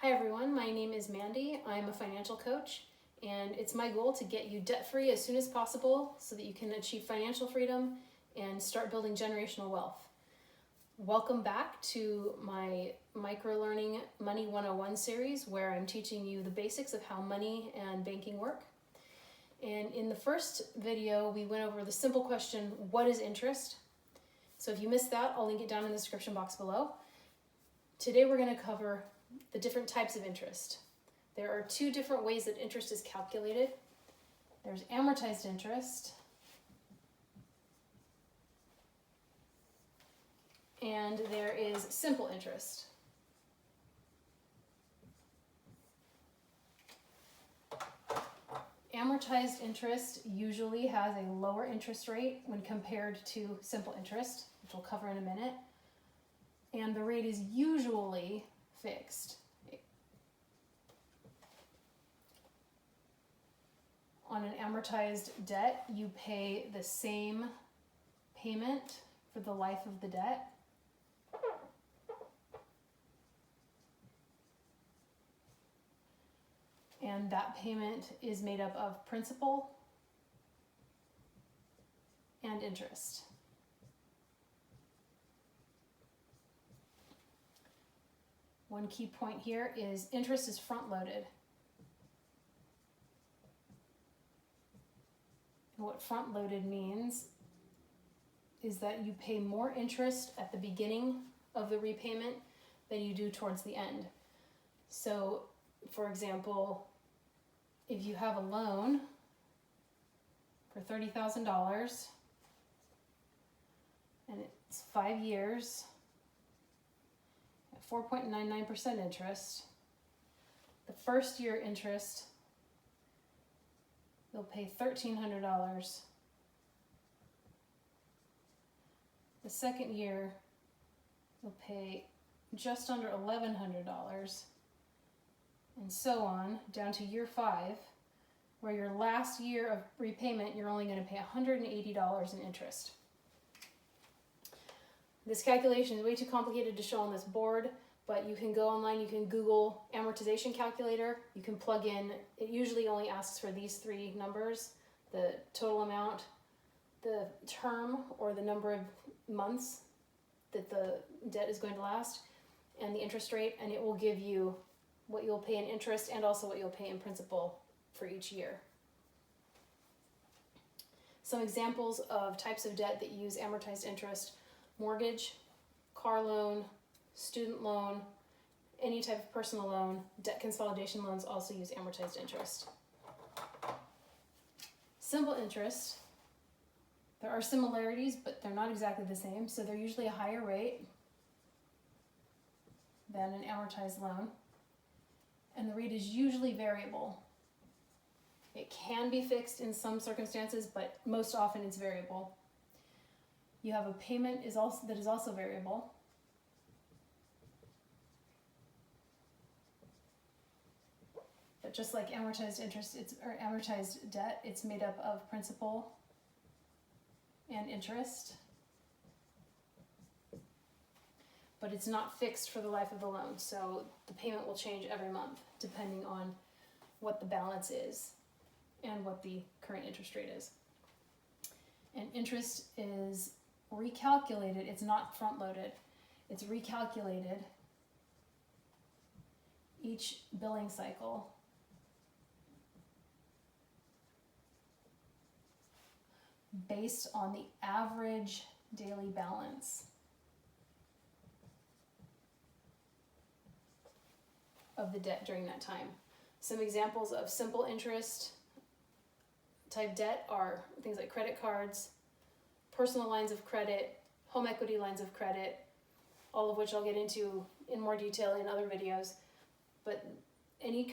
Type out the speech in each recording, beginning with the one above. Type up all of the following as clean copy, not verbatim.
Hi everyone, my name is Mandy. I'm a financial coach, and it's my goal to get you debt-free as soon as possible so that you can achieve financial freedom and start building generational wealth. Welcome back to my Micro-Learning Money 101 series, where I'm teaching you the basics of how money and banking work. And in the first video, we went over the simple question, what is interest? So if you missed that, I'll link it down in the description box below. Today we're going to cover the different types of interest. There are two different ways that interest is calculated. There's amortized interest and there is simple interest. Amortized interest usually has a lower interest rate when compared to simple interest, which we'll cover in a minute, and the rate is usually fixed. On an amortized debt, you pay the same payment for the life of the debt. And that payment is made up of principal and interest. One key point here is interest is front-loaded. And what front-loaded means is that you pay more interest at the beginning of the repayment than you do towards the end. So, for example, if you have a loan for $30,000 and it's 5 years, 4.99% interest. The first year interest, you'll pay $1,300. The second year, you'll pay just under $1,100, and so on, down to year 5, where your last year of repayment, you're only going to pay $180 in interest. This calculation is way too complicated to show on this board, but you can go online, you can Google amortization calculator, you can plug in, it usually only asks for these three numbers, the total amount, the term or the number of months that the debt is going to last, and the interest rate, and it will give you what you'll pay in interest and also what you'll pay in principal for each year. Some examples of types of debt that use amortized interest: mortgage, car loan, student loan, any type of personal loan. Debt consolidation loans also use amortized interest. Simple interest, there are similarities, but they're not exactly the same. So they're usually a higher rate than an amortized loan, and the rate is usually variable. It can be fixed in some circumstances, but most often it's variable. You have a payment that is also variable. But just like amortized interest, or amortized debt, it's made up of principal and interest. But it's not fixed for the life of the loan, so the payment will change every month depending on what the balance is and what the current interest rate is. And interest is recalculated, it's not front-loaded, it's recalculated each billing cycle based on the average daily balance of the debt during that time. Some examples of simple interest type debt are things like credit cards, personal lines of credit, home equity lines of credit, all of which I'll get into in more detail in other videos. But any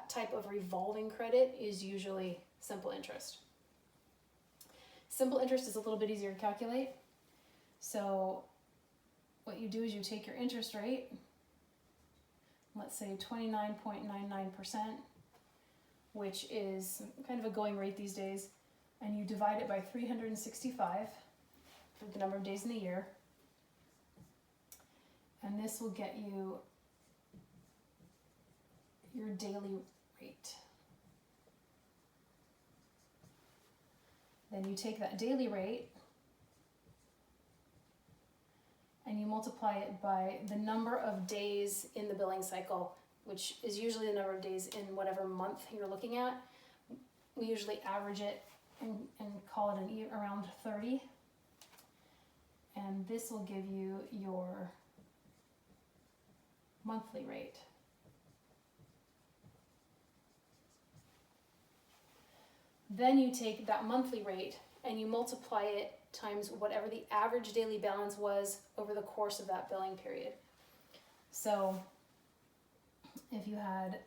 type of revolving credit is usually simple interest. Simple interest is a little bit easier to calculate. So what you do is you take your interest rate, let's say 29.99%, which is kind of a going rate these days, and you divide it by 365 for the number of days in the year, and this will get you daily rate. Then you take that daily rate and you multiply it by the number of days in the billing cycle, which is usually the number of days in whatever month you're looking at. We usually average it and call it around 30. And this will give you your monthly rate. Then you take that monthly rate and you multiply it times whatever the average daily balance was over the course of that billing period. So if you had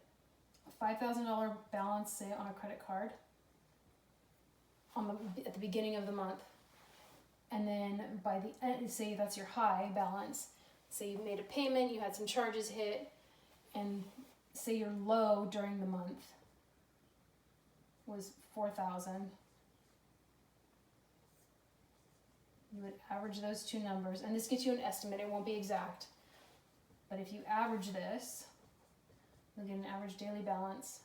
a $5,000 balance, say on a credit card, at the beginning of the month, and then by the end, say that's your high balance, say you made a payment, you had some charges hit, and say your low during the month was 4,000. You would average those two numbers, and this gets you an estimate, it won't be exact, but if you average this, you'll get an average daily balance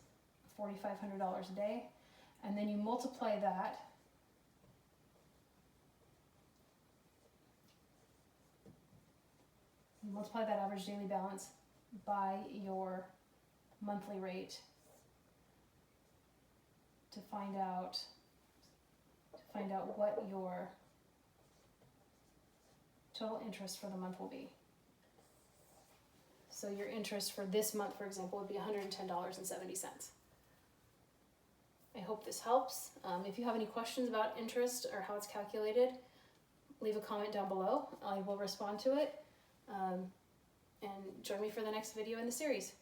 of $4,500 a day, and then you multiply that average daily balance by your monthly rate to find out what your total interest for the month will be. So your interest for this month, for example, would be $110.70. I hope this helps. If you have any questions about interest or how it's calculated, leave a comment down below. I will respond to it. And join me for the next video in the series.